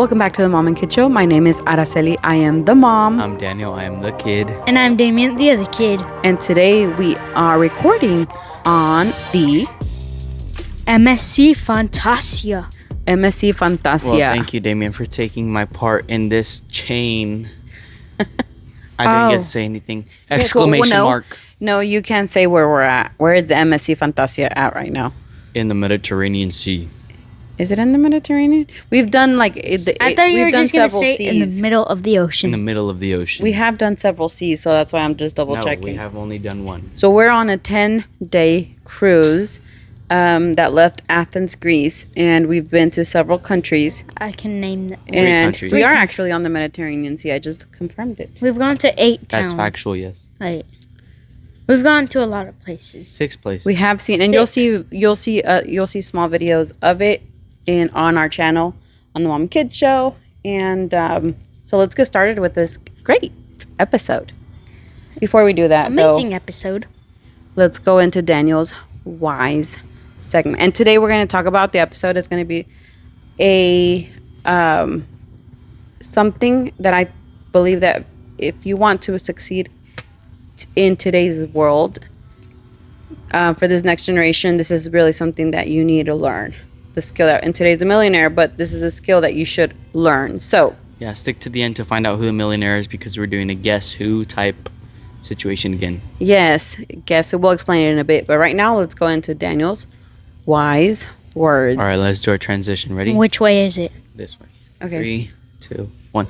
Welcome back to the Mom and Kid Show. My name is Araceli. I am the mom. I'm Daniel. I am the kid. And I'm Damien, the other kid. And today we are recording on the MSC Fantasia. MSC Fantasia. Well, thank you, Damien, for taking my part in this chain. I didn't get to say anything. Exclamation mark. No, you can't say where we're at. Where is the MSC Fantasia at right now? In the Mediterranean Sea. Is it in the Mediterranean? We've done like... I thought you were just going to say seas. In the middle of the ocean. In the middle of the ocean. We have done several seas, so that's why I'm just double checking. No, we have only done one. So we're on a 10-day cruise that left Athens, Greece, and we've been to several countries. I can name them. And we are actually on the Mediterranean Sea. I just confirmed it. We've gone to 8 towns. That's factual, yes. Right. We've gone to a lot of places. 6 places. We have seen, and you'll see small videos of it on our channel on the Mom and Kid Show. And so let's get started with this great episode. Before we do that, amazing episode. Let's go into Daniel's wise segment. And today we're going to talk about the episode. It's going to be something that I believe that if you want to succeed in today's world, for this next generation, this is really something that you need to learn. The skill that, and today's a millionaire, but this is a skill that you should learn. So yeah, stick to the end to find out who the millionaire is, because we're doing a guess who type situation again. Yes, guess who. We'll explain it in a bit, but right now let's go into Daniel's wise words. All right, let's do our transition. Ready? Which way is it? This way. Okay. 3, 2, 1.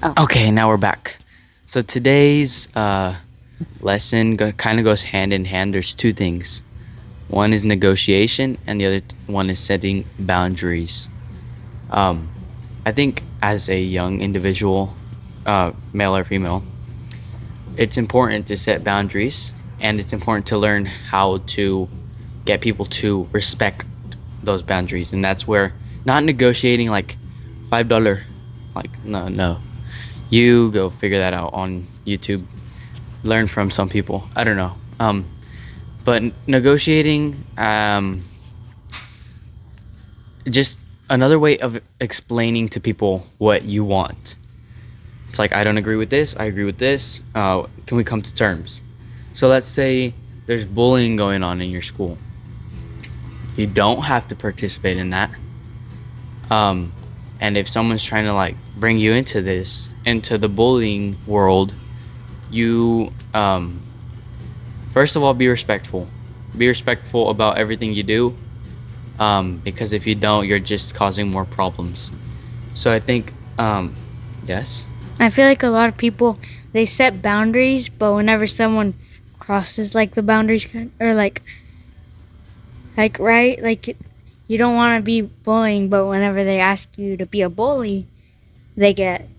Oh. Okay, now we're back. So today's lesson kind of goes hand in hand. There's 2 things. One is negotiation, and the other one is setting boundaries. I think as a young individual, male or female, it's important to set boundaries, and it's important to learn how to get people to respect those boundaries. And that's where not negotiating like $5, like no. You go figure that out on YouTube. Learn from some people. I don't know. But negotiating, just another way of explaining to people what you want. It's like, I don't agree with this. I agree with this. Can we come to terms? So let's say there's bullying going on in your school. You don't have to participate in that. And if someone's trying to like bring you into the bullying world, you first of all, be respectful. Be respectful about everything you do, because if you don't, you're just causing more problems. So I think, yes. I feel like a lot of people, they set boundaries, but whenever someone crosses like the boundaries, or like right, like you don't want to be bullying, but whenever they ask you to be a bully, they get.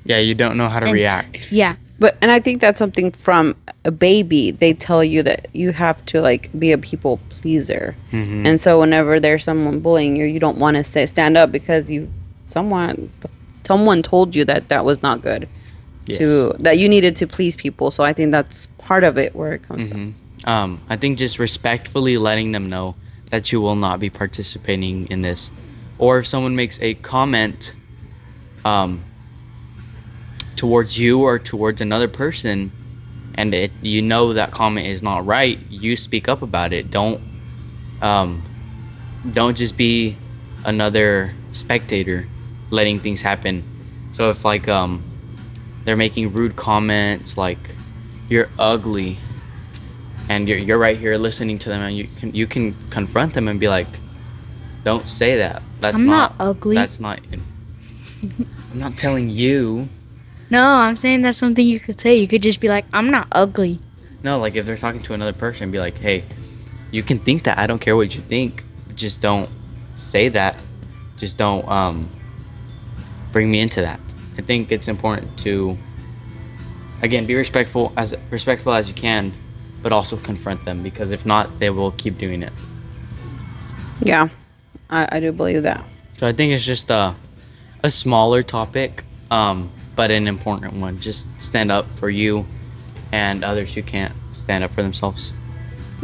Yeah, you don't know how to react. Yeah. And I think that's something from a baby. They tell you that you have to like be a people pleaser. Mm-hmm. And so whenever there's someone bullying you, you don't want to stand up because someone told you that was not good. Yes. That you needed to please people. So I think that's part of it where it comes from. I think just respectfully letting them know that you will not be participating in this. Or if someone makes a comment towards you or towards another person, and you know that comment is not right, you speak up about it. Don't just be another spectator letting things happen. So if like they're making rude comments like you're ugly, and you're right here listening to them, and you can confront them and be like, don't say that. I'm not ugly. That's not. I'm not telling you. No, I'm saying that's something you could say. You could just be like, I'm not ugly. No, like if they're talking to another person, be like, hey, you can think that. I don't care what you think. Just don't say that. Just don't bring me into that. I think it's important to, again, be respectful as you can, but also confront them, because if not, they will keep doing it. Yeah, I do believe that. So I think it's just a smaller topic, but an important one. Just stand up for you and others who can't stand up for themselves.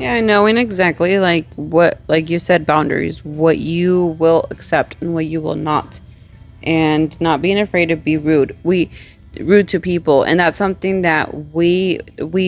Yeah, knowing exactly like what, like you said, boundaries, what you will accept and what you will not, and not being afraid to be rude. Rude to people, and that's something that we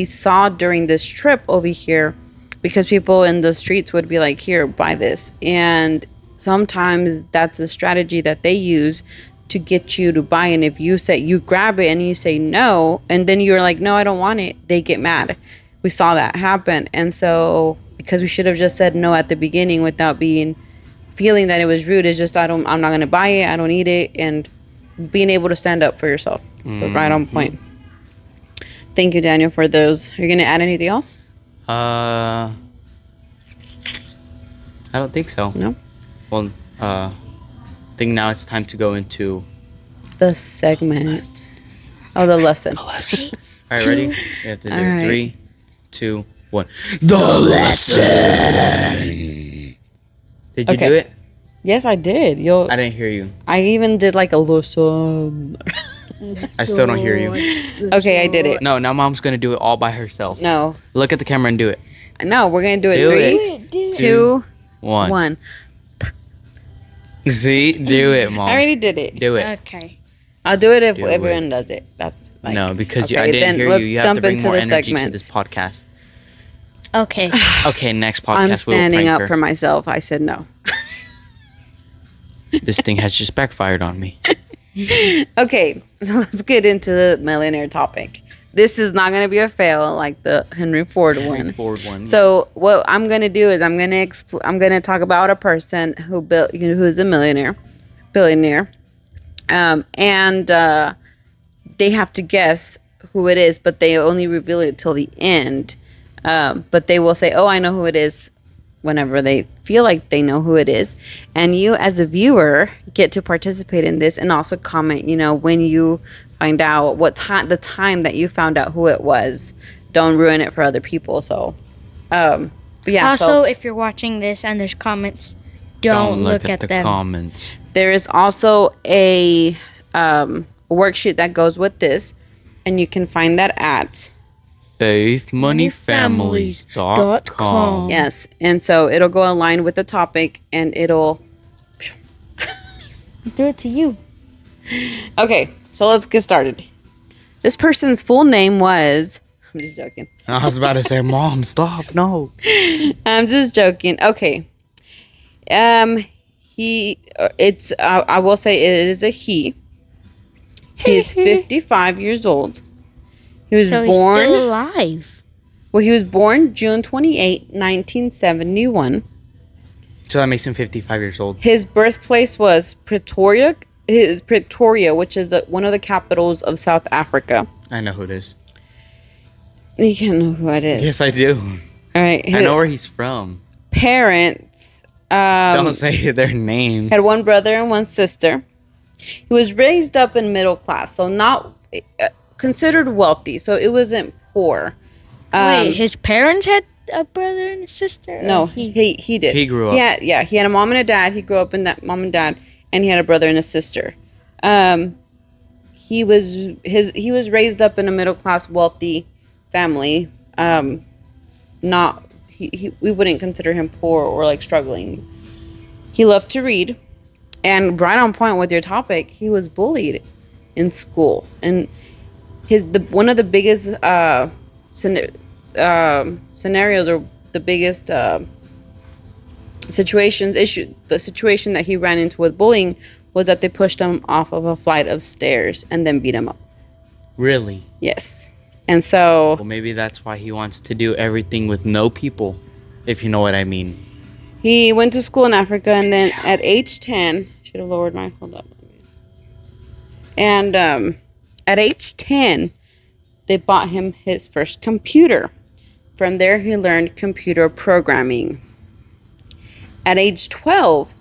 saw during this trip over here, because people in the streets would be like, "Here, buy this," and sometimes that's a strategy that they use to get you to buy. And if you say you grab it and you say no, and then you're like, "No, I don't want it," they get mad. We saw that happen, and so because we should have just said no at the beginning without feeling that it was rude. It's just I'm not gonna buy it. I don't need it, and being able to stand up for yourself. So right on point. Thank you, Daniel, for those. Are you gonna add anything else? I don't think so. No. Well, I think now it's time to go into The segment. Oh, the lesson. the lesson. All right, ready? We have to do All right. 3, 2, 1. The lesson. Did you Okay. do it? Yes, I did. I didn't hear you. I even did like a lesson. I still don't hear you. Okay, I did it. No, now mom's gonna do it all by herself. No, Look at the camera and do it. no, we're gonna do it. Do 3, it. 2, 1. 1. See, do it, mom. I already did it. Do it. Okay. I'll do it if Do it. everyone does it. That's like, No, because I okay, didn't then hear let's you. You have jump to bring into more the energy to segments. this podcast. Okay. Okay, next podcast. I'm we'll standing prank up her. for myself. I said no. This thing has just backfired on me. Okay, so let's get into the millionaire topic. This is not going to be a fail like the Henry Ford one. Forward one. So what I'm going to do is I'm going to talk about a person who who's a billionaire, and they have to guess who it is, but they only reveal it till the end. But they will say, "Oh, I know who it is," whenever they feel like they know who it is. And you, as a viewer, get to participate in this and also comment. When you find out the time that you found out who it was. Don't ruin it for other people. So, but yeah. Also, if you're watching this and there's comments, don't look at the them. comments. There is also a worksheet that goes with this, and you can find that at faithmoneyfamilies.com. yes. And so it'll go aligned with the topic, and it'll Do it to you. okay. So let's get started. This person's full name was. I'm just joking. I was about to say, Mom, stop. No. I'm just joking. Okay. I will say it is a he. He's 55 years old. He was So born. he's still alive. Well, he was born June 28, 1971. So that makes him 55 years old. His birthplace was Pretoria, which is one of the capitals of South Africa. I know who it is. You can't know who it is. Yes, I do. All right. I know where he's from. Parents Don't say their name. had one brother and one sister. He was raised up in middle class, so not considered wealthy. So it wasn't poor. Wait, his parents had a brother and a sister? Or No, he did. He grew up. Yeah, he had a mom and a dad. He grew up in that mom and dad, and he had a brother and a sister. He was raised up in a middle class, wealthy family. We wouldn't consider him poor or like struggling. He loved to read, and right on point with your topic, he was bullied in school, and one of the biggest scenarios, or the biggest the situation that he ran into with bullying was that they pushed him off of a flight of stairs and then beat him up. Really? Yes. And so Well, maybe that's why he wants to do everything with no people, if you know what I mean. he went to school in Africa, and then at age 10, should have lowered my, hold up. And at age 10, they bought him his first computer. From there, he learned computer programming. At age 12,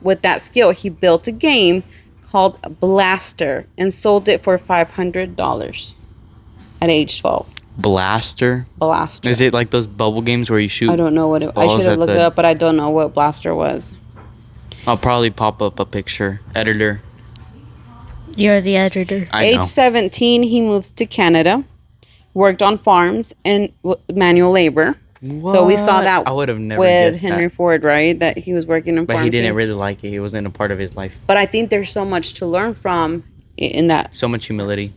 with that skill, he built a game called Blaster and sold it for $500 at age 12. Blaster? Blaster. Is it like those bubble games where you shoot? I don't know what it I balls should have at looked the- it up, but I don't know what Blaster was. I'll probably pop up a picture. Editor. You're the editor. I Age know. 17, he moves to Canada, worked on farms and manual labor. So we saw What? that I would have never with guessed Henry that. Ford, right? That he was working in But he pharmacy. didn't really like it. It wasn't a part of his life. But I think there's so much to learn from in that. So much humility.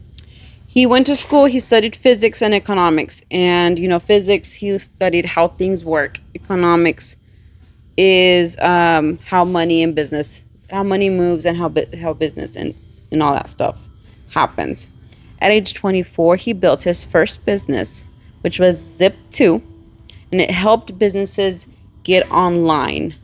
He went to school, he studied physics and economics. And, physics, he studied how things work. Economics is how money and business, how money moves and how business and all that stuff happens. At age 24, he built his first business, which was Zip2, and it helped businesses get online.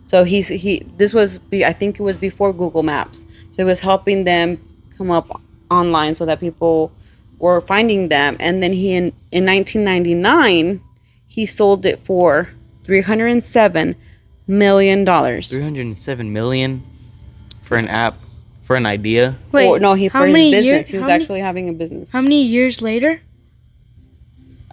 So this was, I think it was before Google Maps. So it was helping them come up online so that people were finding them. And then in 1999, he sold it for $307 million. $307 million for an app, for an idea. Wait, For his business. years? He was actually having a business. How many years later?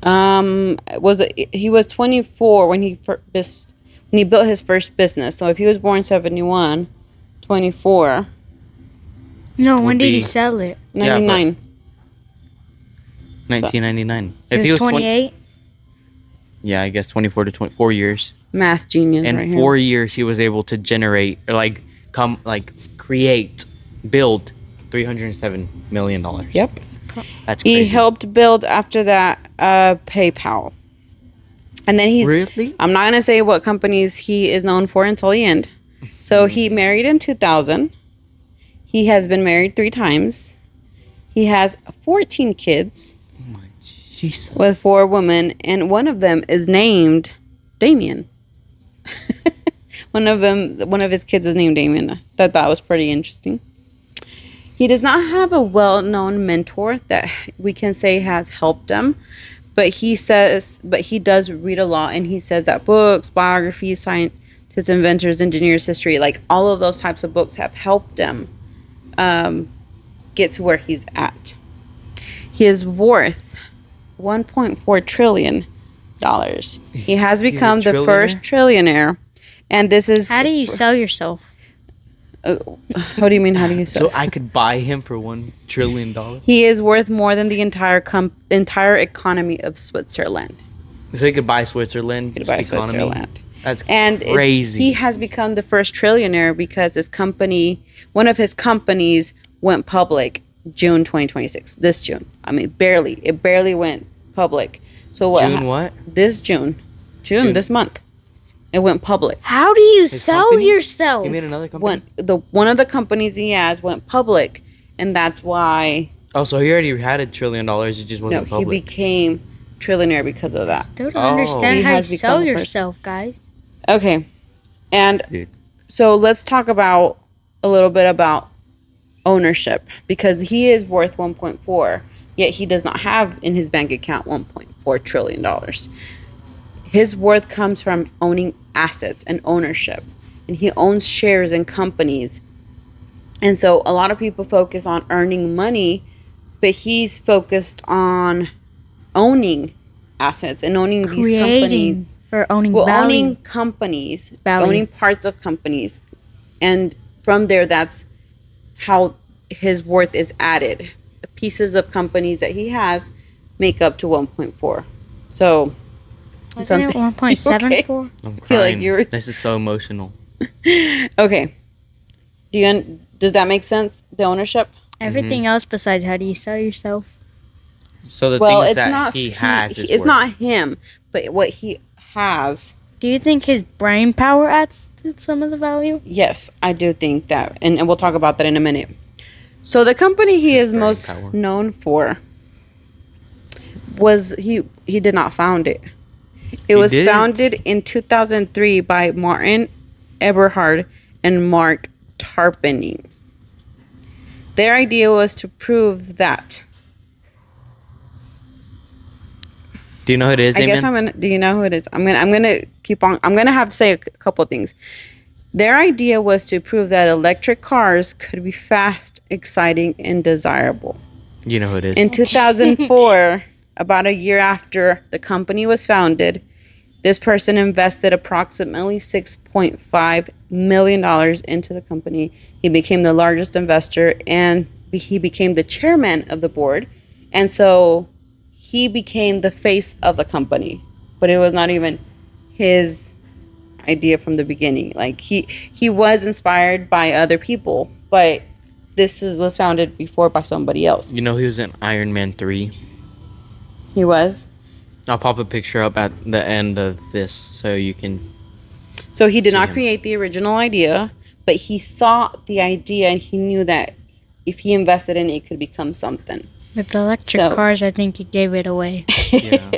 He was 24 when he built his first business. So if he was born 71, 24, No, Would when did he be- sell it? 99. 1999. He was 28. Yeah, I guess 24 to 24 years. Math genius In right 4 here. years, he was able to generate or build $307 million. Yep. That's He crazy. helped build after that PayPal. And then Really? I'm not going to say what companies he is known for until the end. So he married in 2000. He has been married 3 times. He has 14 kids Jesus. with 4 women, and one of them is named Damien. One of his kids is named Damien. I thought that was pretty interesting. He does not have a well-known mentor that we can say has helped him, but he does read a lot, and he says that books, biographies, scientists, inventors, engineers, history, like all of those types of books have helped him get to where he's at. He is worth $1.4 trillion. He has become the first trillionaire, and this is. How do you sell yourself? What do you mean? How do you sell? So I could buy him for $1 trillion? He is worth more than the entire economy of Switzerland. So he could buy Switzerland. He could buy economy? Switzerland. That's And crazy. he has become the first trillionaire because one of his companies went public June 2026. This June. I mean, it barely went public. So what? June what? This June, this month, it went public. How do you His sell company? yourself? He made another company? One of the companies he has went public, and that's why Oh, so he already had $1 trillion. It just wasn't he public. became trillionaire because of that. Still don't Oh. understand He how you has become sell the first- yourself, guys. Okay, and Dude. so let's talk about a little bit about ownership, because he is worth 1.4, yet he does not have in his bank account $1.4 trillion. His worth comes from owning assets and ownership, and he owns shares in companies. And so a lot of people focus on earning money, but he's focused on owning assets and owning these Creating companies. or owning Well, value. owning companies, Value. owning parts of companies. And from there, that's how his worth is added. The pieces of companies that he has make up to 1.4. So, Wasn't it something- 1.74? I'm feel like crying. you're- This is so emotional. okay. Does that make sense? The ownership? Everything else besides how do you sell yourself? So the Well, things it's that not. he has is it's worth. not him, but what he has. Do you think his brain power adds to some of the value? Yes, I do think that, and we'll talk about that in a minute. So the company he is brain most power. known for was he did not found it. It was didn't? founded in 2003 by Martin Eberhard and Mark Tarpenning. Their idea was to prove that. Do you know who it is, I guess Damien? do you know who it is? I'm gonna keep on. I'm gonna have to say a couple things. Their idea was to prove that electric cars could be fast, exciting, and desirable. You know who it is. In 2004, about a year after the company was founded, this person invested approximately $6.5 million into the company. He became the largest investor, and he became the chairman of the board. And so he became the face of the company. but it was not even his idea from the beginning. Like he was inspired by other people, but was founded before by somebody else. You know, he was in Iron Man 3. He was. I'll pop a picture up at the end of this so you can. So he did not him. create the original idea, but he saw the idea and he knew that if he invested in it, it could become something. With electric cars, I think he gave it away. Yeah.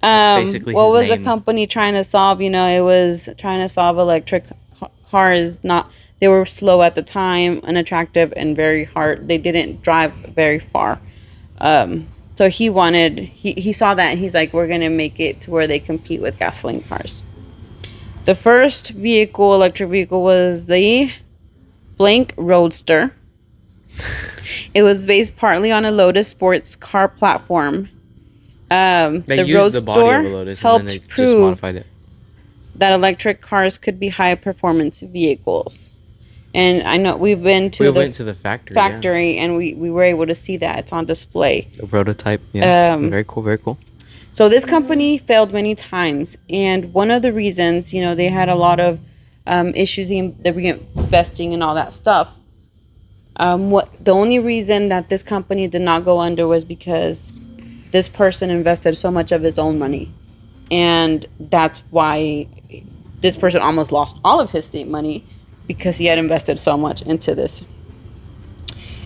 That's basically what his was name. the company trying to solve? You know, it was trying to solve electric cars. They were slow at the time, unattractive, and very hard. They didn't drive very far. So he saw that and he's like, we're going to make it to where they compete with gasoline cars. The first electric vehicle was the blank Roadster. It was based partly on a Lotus sports car platform. They the used Roadster the body of a Lotus and then helped they just prove modified it. that electric cars could be high performance vehicles. And I know we've been to went to the factory. Yeah. And we were able to see that. It's on display. The prototype. Yeah. Very cool. Very cool. So this company failed many times. And one of the reasons, you know, they had a lot of issues in the reinvesting and all that stuff. The only reason that this company did not go under was because this person invested so much of his own money. And that's why this person almost lost all of his state money, because he had invested so much into this.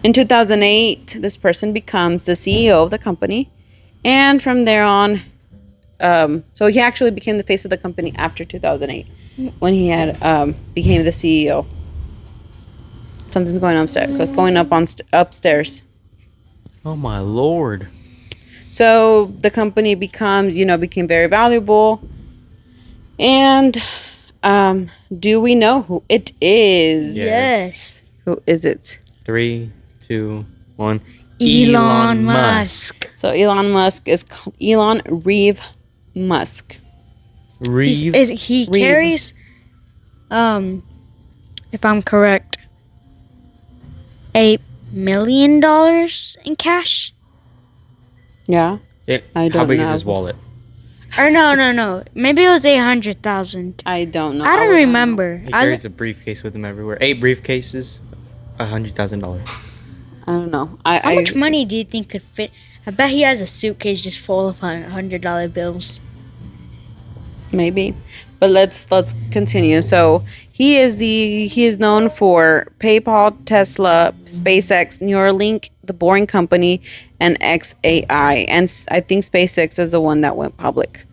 In 2008, this person becomes the CEO of the company. And from there on, so he actually became the face of the company after 2008, when he had became the CEO. Something's going upstairs. It's going up upstairs. Oh my Lord. So the company became very valuable. And do we know who it is? Yes. Who is it? 3, 2, 1. Elon Musk. So Elon Musk is Elon Reeve Musk. Reeve. He carries, if I'm correct, $1 million in cash. Yeah. I don't How big know. is his wallet? Or no. Maybe it was 800,000. I don't know. I don't remember. He carries a briefcase with him everywhere. 8 briefcases, $100,000. I don't know. How much money do you think could fit? I bet he has a suitcase just full of $100 bills. Maybe. But let's continue. So he is known for PayPal, Tesla, SpaceX, Neuralink, The Boring Company, and XAI. And I think SpaceX is the one that went public.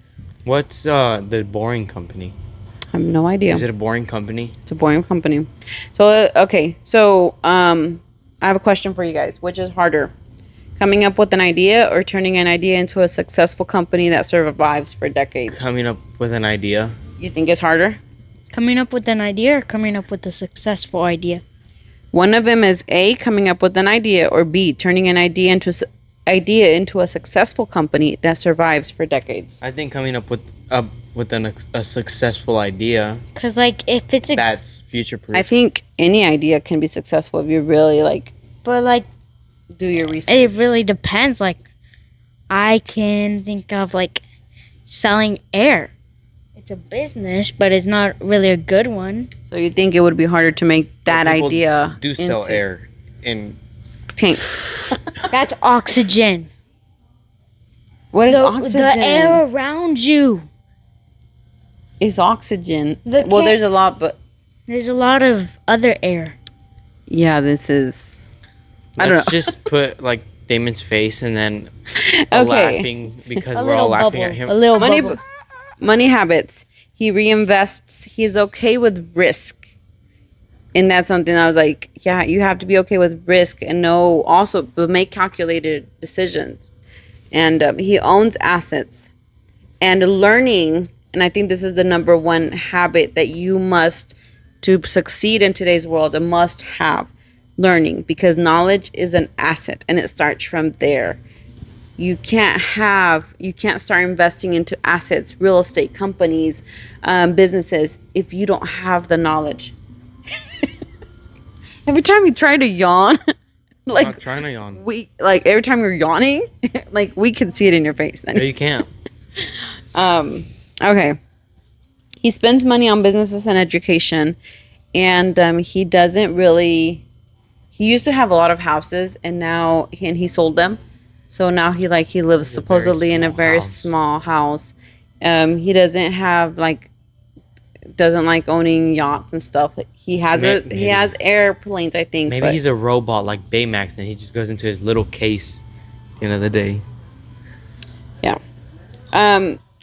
What's the Boring Company? I have no idea. Is it a boring company? It's a boring company. So okay. So I have a question for you guys. Which is harder? Coming up with an idea or turning an idea into a successful company that survives for decades? Coming up with an idea. You think it's harder? Coming up with an idea or coming up with a successful idea? One of them is A, coming up with an idea, or B, turning an idea into a successful company that survives for decades. I think coming up with a successful idea. Because, like, if it's that's future proof. I think any idea can be successful if you really But, like, do your research. it really depends. Like, I can think of, like, selling air. It's a business, but it's not really a good one. So you think it would be harder to make that People idea do sell into air in tanks? That's oxygen. What is oxygen? The air around you. Is oxygen. The Well, can- there's a lot, but There's a lot of other air. yeah, this is. I don't Let's know. just put like Damon's face and then Okay. laughing because A we're all little laughing bubble. at him. A little Money, bubble. money habits. He reinvests. He's okay with risk. And that's something I was like, yeah, you have to be okay with risk and know also, but make calculated decisions. And he owns assets and learning. And I think this is the number one habit that you must, to succeed in today's world, a must have learning, because knowledge is an asset and it starts from there. You can't start investing into assets, real estate companies, businesses, if you don't have the knowledge. Every time you try to yawn, I'm not trying to yawn. every time you're yawning, like we can see it in your face. No, you can't. Okay. He spends money on businesses and education, and he doesn't really. He used to have a lot of houses, and now he sold them. So now he lives It's a very supposedly in a small very house. small house. He doesn't have doesn't like owning yachts and stuff. He has he Maybe. has airplanes, I think. Maybe but he's a robot like Baymax, and he just goes into his little case at the end of the day. yeah.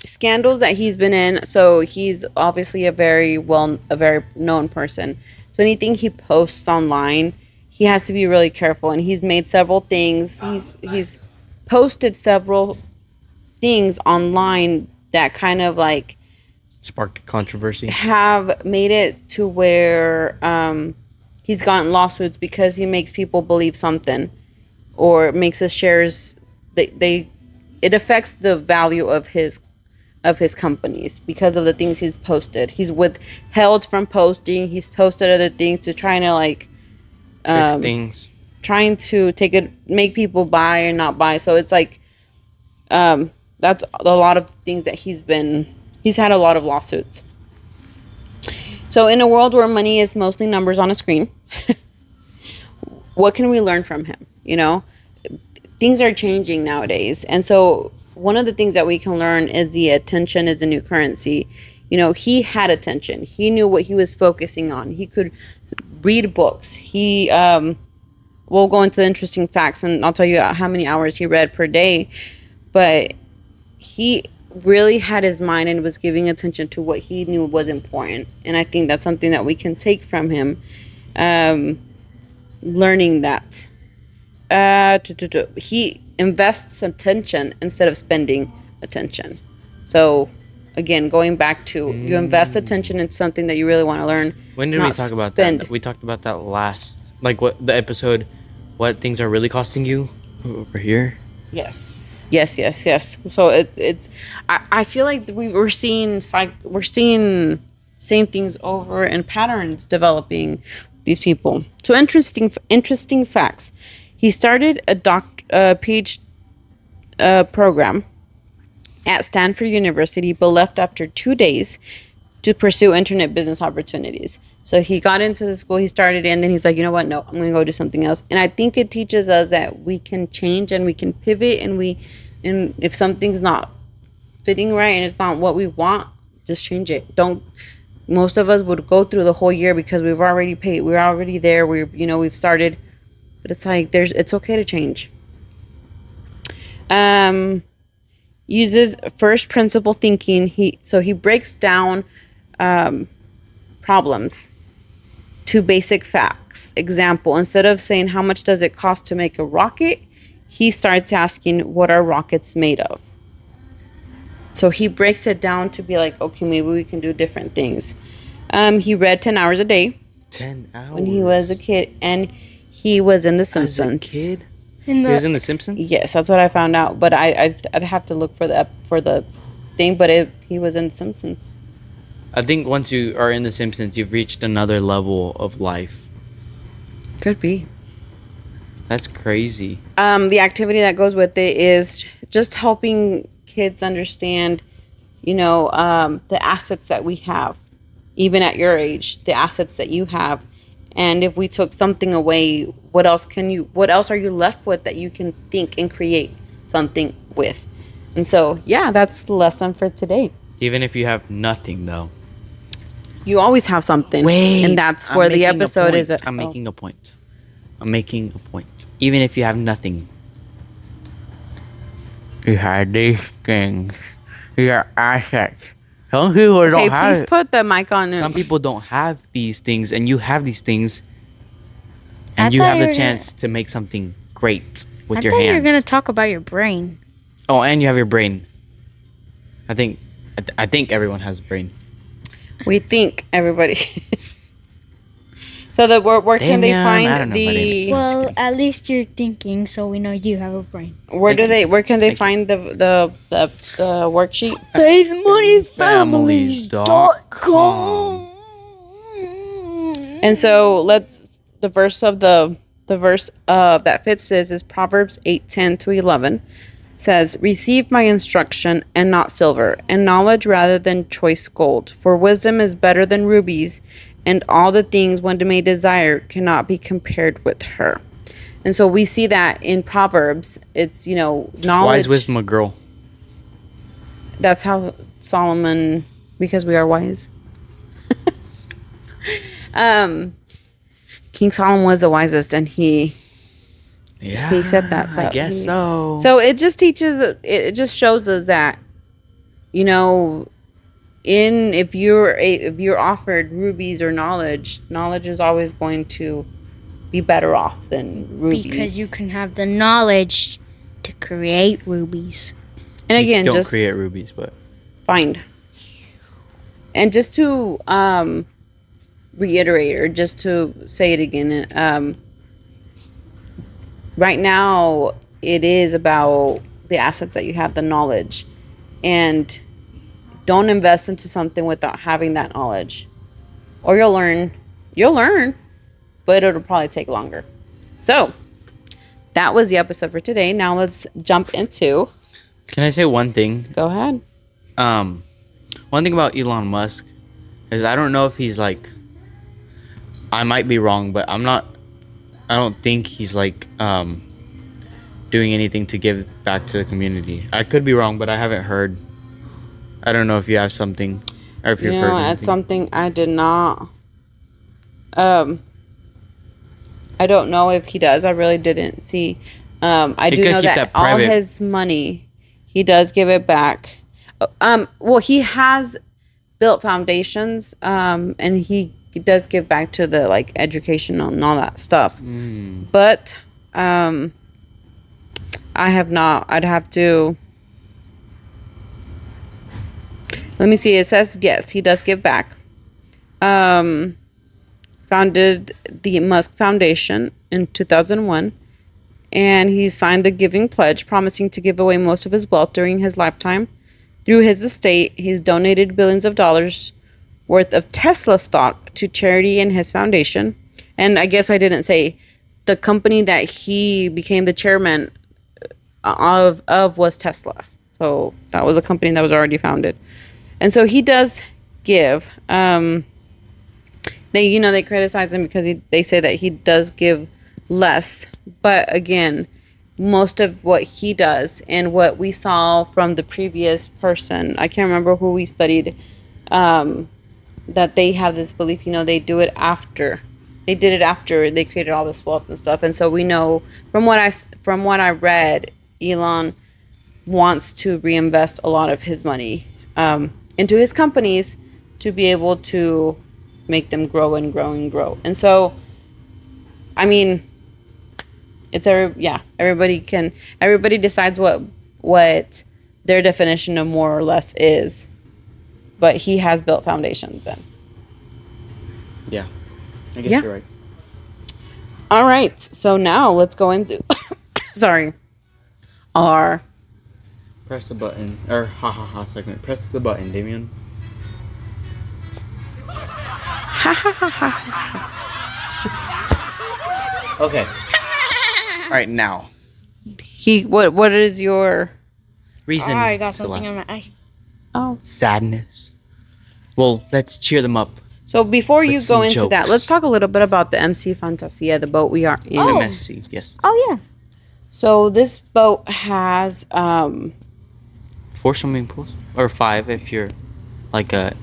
Scandals that he's been in. So he's obviously a very known person. So anything he posts online, he has to be really careful. And he's made several things. He's posted several things online that kind of like Sparked controversy. have made it to where he's gotten lawsuits because he makes people believe something or makes his shares it affects the value of his companies because of the things he's posted. He's withheld from posting. He's posted other things to trying to Fix things. trying to make people buy or not buy. So it's like that's a lot of things that he's had a lot of lawsuits. So in a world where money is mostly numbers on a screen, what can we learn from him? Things are changing nowadays. And so one of the things that we can learn is the attention is the new currency. He had attention. He knew what he was focusing on. He could read books. We'll go into interesting facts, and I'll tell you how many hours he read per day. But he really had his mind and was giving attention to what he knew was important. And I think that's something that we can take from him, learning that. He invests attention instead of spending attention. So again, going back to you invest attention in something that you really want to learn. When did we not talk about spend. that? We talked about that last, what the episode, what things are really costing you over here. Yes. So it's I feel like we're seeing same things over and patterns developing these people. So interesting facts. He started a PhD program at Stanford University, but left after 2 days to pursue internet business opportunities. So he got into the school, he started in, then he's like, you know what? No, I'm going to go do something else. And I think it teaches us that we can change and we can pivot, and if something's not fitting right and it's not what we want, just change it. Most of us would go through the whole year because we've already paid, we're already there, we've started. But it's like it's okay to change. Uses first principle thinking. He breaks down problems to basic facts. Example, instead of saying how much does it cost to make a rocket, he starts asking what are rockets made of. So he breaks it down to be like, okay, maybe we can do different things. He read 10 hours a day 10 hours. when he was a kid, and he was in The As Simpsons. a kid? He was in The Simpsons? Yes, that's what I found out. But I'd have to look for the thing. But he was in The Simpsons. I think once you are in The Simpsons, you've reached another level of life. Could be. That's crazy. The activity that goes with it is just helping kids understand, the assets that we have, even at your age, the assets that you have. And if we took something away, what else are you left with that you can think and create something with? And so, yeah, that's the lesson for today. Even if you have nothing, though. You always have something. Wait. And that's where the episode is. I'm making a point. Even if you have nothing. You have these things. Your assets. Some people don't Okay, have please put the mic on. Some people don't have these things, and you have these things, I and you thought have you the were chance to make something great with I your thought hands. you were gonna talk about your brain. Oh, and you have your brain. I think everyone has a brain. We think everybody. So where can they Damien, I don't find know about the? Well, at least you're thinking, so we know you have a brain. Where can they find the worksheet? FaithMoneyFamilies.com. And so the verse that fits this is Proverbs 8:10-11. says, receive my instruction and not silver, and knowledge rather than choice gold. For wisdom is better than rubies, and all the things one may desire cannot be compared with her. And so we see that in Proverbs. It's, knowledge. Why is wisdom a girl? That's how Solomon, because we are wise. King Solomon was the wisest, and he said that. So I guess so. So it just teaches, it just shows us that, if you're offered rubies or knowledge is always going to be better off than rubies. Because you can have the knowledge to create rubies. And again, don't just create rubies, but find. And just to reiterate, or just to say it again, right now it is about the assets that you have, the knowledge, and don't invest into something without having that knowledge, or you'll learn, but it'll probably take longer. So that was the episode for today. Now let's jump into. Can I say one thing? Go ahead. One thing about Elon Musk is I don't know if he's like, I might be wrong, but I don't think he's like doing anything to give back to the community. I could be wrong, but I haven't heard. I don't know if you have something, or if you've heard anything. It's something I did not. I don't know if he does. I really didn't see. I do know that all his money, he does give it back. Well, he has built foundations, and he does give back to the education and all that stuff. But I have not. I'd have to. Let me see. It says yes, he does give back. Founded the Musk Foundation in 2001, and he signed the giving pledge, promising to give away most of his wealth during his lifetime. Through his estate, he's donated billions of dollars worth of Tesla stock to charity in his foundation. And I guess I didn't say, the company that he became the chairman of was Tesla. So that was a company that was already founded. And so he does give. They criticize him because they say that he does give less. But again, most of what he does and what we saw from the previous person, I can't remember who we studied, that they have this belief, they do it after. They did it after they created all this wealth and stuff. And so we know from what I read, Elon wants to reinvest a lot of his money into his companies to be able to make them grow and grow and grow. And so, I mean, everybody decides what their definition of more or less is, but he has built foundations in. Yeah, I guess you're right. All right, so now let's go into our press the button, or ha segment. Press the button, Damien. Okay. All right, now. What is your reason? I got something on my eye. Oh, sadness. Well, let's cheer them up. So before you go into jokes. that, let's talk a little bit about the MSC Fantasia, the boat we are in. MSC, yes. Oh yeah. So this boat has 4 swimming pools, or 5 if you're like a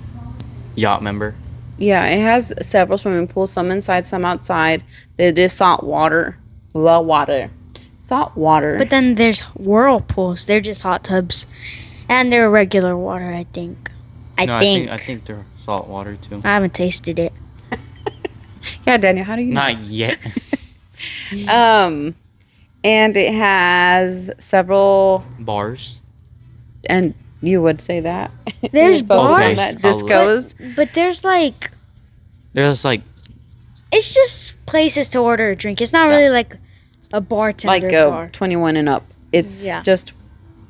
yacht member. Yeah, it has several swimming pools, some inside, some outside. It is salt water. Salt water. But then there's whirlpools. They're just hot tubs. And they're regular water, I think. I think they're salt water too. I haven't tasted it. Yeah, Daniel, how do you know? Not yet. And it has several bars. And you would say that. There's bars that discos. But there's like it's just places to order a drink. It's not really like a bartender bar. 21 and up. It's just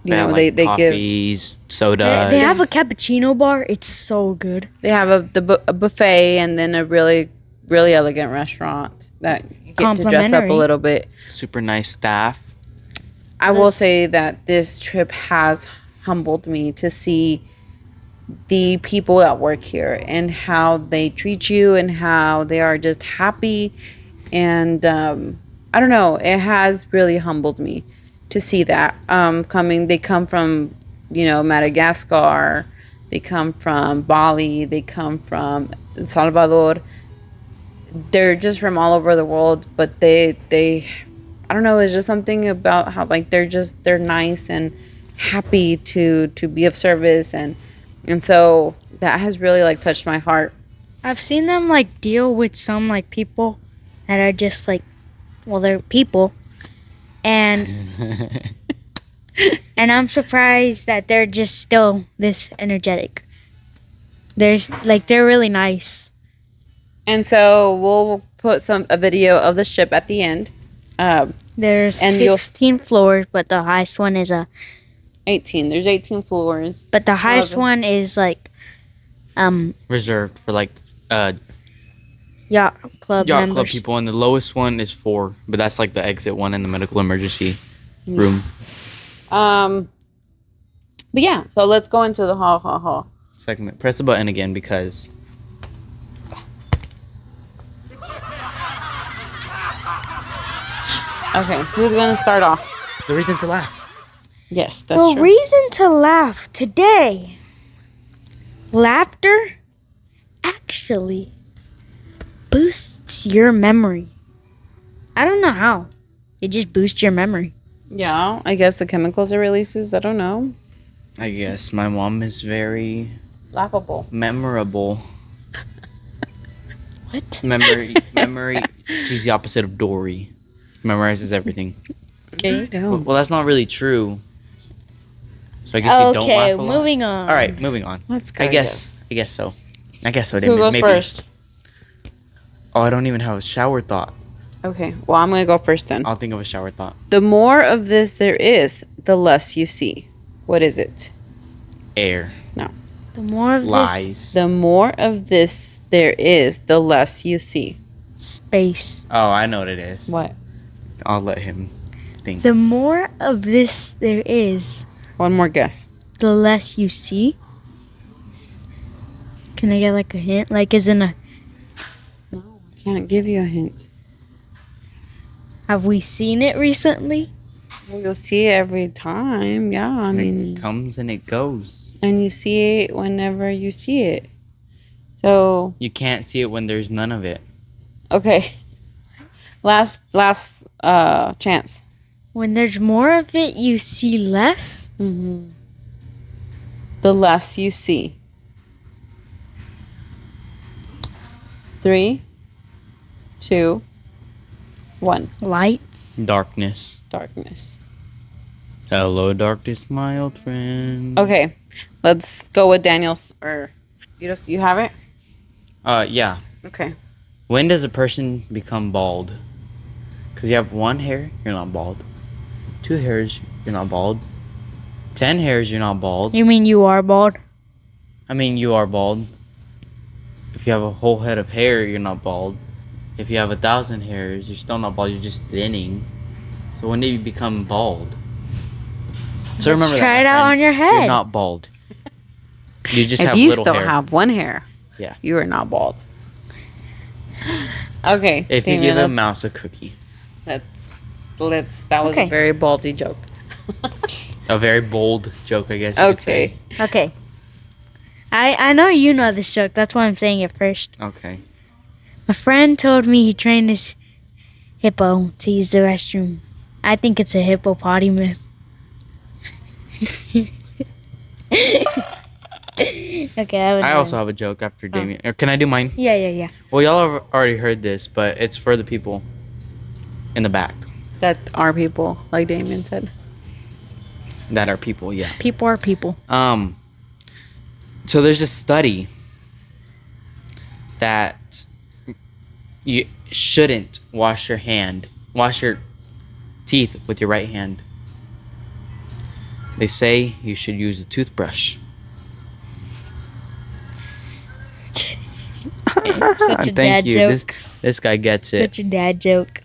they give coffees, sodas. They have a cappuccino bar. It's so good. They have a buffet and then a really really elegant restaurant that you get to dress up a little bit. Super nice staff. I will say that this trip has humbled me to see the people that work here and how they treat you and how they are just happy. And I don't know, it has really humbled me to see that. They come from, Madagascar, they come from Bali, they come from El Salvador. They're just from all over the world, but they I don't know, it's just something about how like they're nice and happy to be of service, and so that has really like touched my heart. I've seen them like deal with some like people that are just like, well, they're people, and and I'm surprised that they're just still this energetic. They're really nice. And so we'll put a video of the ship at the end. There's And 16 floors, but the highest one is 18. There's 18 floors. But the highest one is like Reserved for like yacht club yacht members. club people, and the lowest one is 4, but that's like the exit one in the medical emergency room. But yeah, so let's go into the ha Segment. Press the button again because Okay, who's gonna start off? the reason to laugh. Yes, that's The true. reason to laugh today. Laughter actually boosts your memory. I don't know how. It just boosts your memory. Yeah, I guess the chemicals it releases. I don't know. I guess my mom is very Laughable. memorable. What? Memory. She's the opposite of Dory. Memorizes everything. Okay. Well, that's not really true. So I guess we don't Okay, laugh a lot. moving on. All right, moving on. Let's go. I guess so. I guess so. Who Damien. goes Maybe. first? Oh, I don't even have a shower thought. Okay. Well, I'm gonna go first then. I'll think of a shower thought. The more of this there is, the less you see. What is it? Air. No. The more of Lies. The more of this there is, the less you see. this space. Oh, I know what it is. What? I'll let him think. The more of this there is, One more guess. the less you see. Can I get like a hint? Like, isn't a Can't give you a hint. have we seen it recently? Well, you'll see it every time. Yeah, I mean, It comes and it goes. and you see it whenever you see it. So You can't see it when there's none of it. okay. Last chance. When there's more of it, you see less. Mm-hmm. The less you see. 3, 2, 1. Lights. Darkness. Darkness. Hello, darkness, my old friend. Okay, let's go with Daniel's. Or you have it? Yeah. Okay. When does a person become bald? Because you have 1 hair, you're not bald. 2 hairs, you're not bald. 10 hairs, you're not bald. You mean you are bald? I mean, you are bald. If you have a whole head of hair, you're not bald. If you have 1,000 hairs, you're still not bald. You're just thinning. So when do you become bald? So remember Try that, it my out on friends. your head. You're not bald. You just If have you little still hair. have 1 hair, Yeah. you are not bald. Okay. If you Damien, give a let's- mouse a cookie. That was Okay. a very baldy joke. A very bold joke, I guess you could say. Okay. Okay. I know you know this joke. That's why I'm saying it first. Okay. My friend told me he trained his hippo to use the restroom. I think it's a hippopotamus. Okay, I also have a joke after Damien. Or can I do mine? Yeah. Well, y'all have already heard this, but it's for the people in the back. That are people, like Damien said. That are people, yeah. People are people. So there's a study that you shouldn't wash your teeth with your right hand. They say you should use a toothbrush. Such a dad Thank you. joke. This guy gets it. Such a dad joke.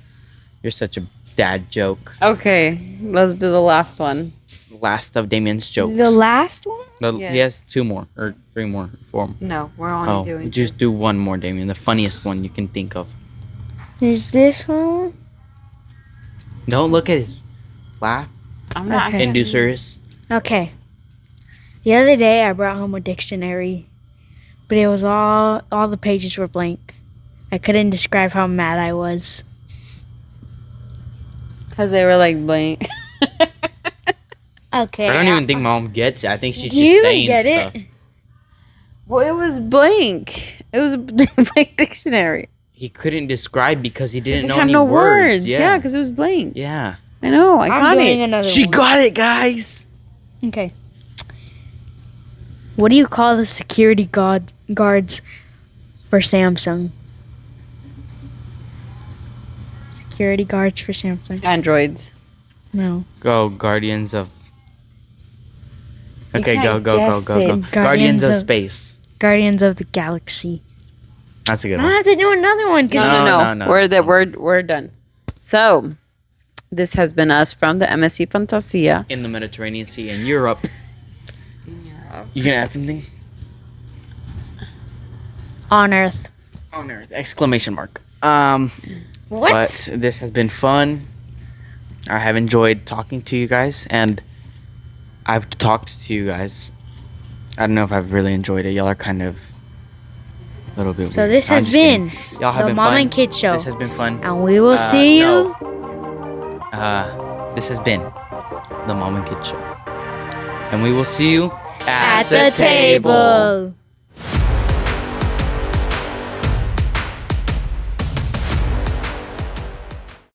You're such a dad joke. Okay, let's do the last one. Last of Damien's jokes. The last one? He has 2 more or 3 more, 4 more. No, we're only Oh, doing just do one more, Damien. The funniest one you can think of. There's this one. Don't look at his laugh I'm not. Okay. inducers. Okay. The other day I brought home a dictionary, but it was all the pages were blank. I couldn't describe how mad I was. Because they were like blank. Okay. I don't even think Mom gets it. I think she's just You saying get stuff. it. Well, it was blank. It was a blank dictionary. He couldn't describe because he didn't It know had any no words. words. Yeah, because it was blank. Yeah. I know. I I'm got doing it. another She one. got it, guys. Okay. What do you call the security guards for Samsung? Security guards for Samsung. Androids. No. Go, Guardians of. Okay, go, can't go, go, guess go, go. it. Guardians of of- Space. Guardians of the Galaxy. That's a good I one. have to do another one. 'cause No. We're done. So, this has been us from the MSC Fantasia. In the Mediterranean Sea in Europe. You gonna add something? On Earth. On Earth! Exclamation mark. What? But this has been fun. I have enjoyed talking to you guys, and I've talked to you guys. I don't know if I've really enjoyed it. Y'all are kind of a little bit. So weird. this I'm has just kidding. been Y'all have the been Mom fun. and Kid Show. This has been fun. And we will see no. you This has been the Mom and Kid Show, and we will see you at the table.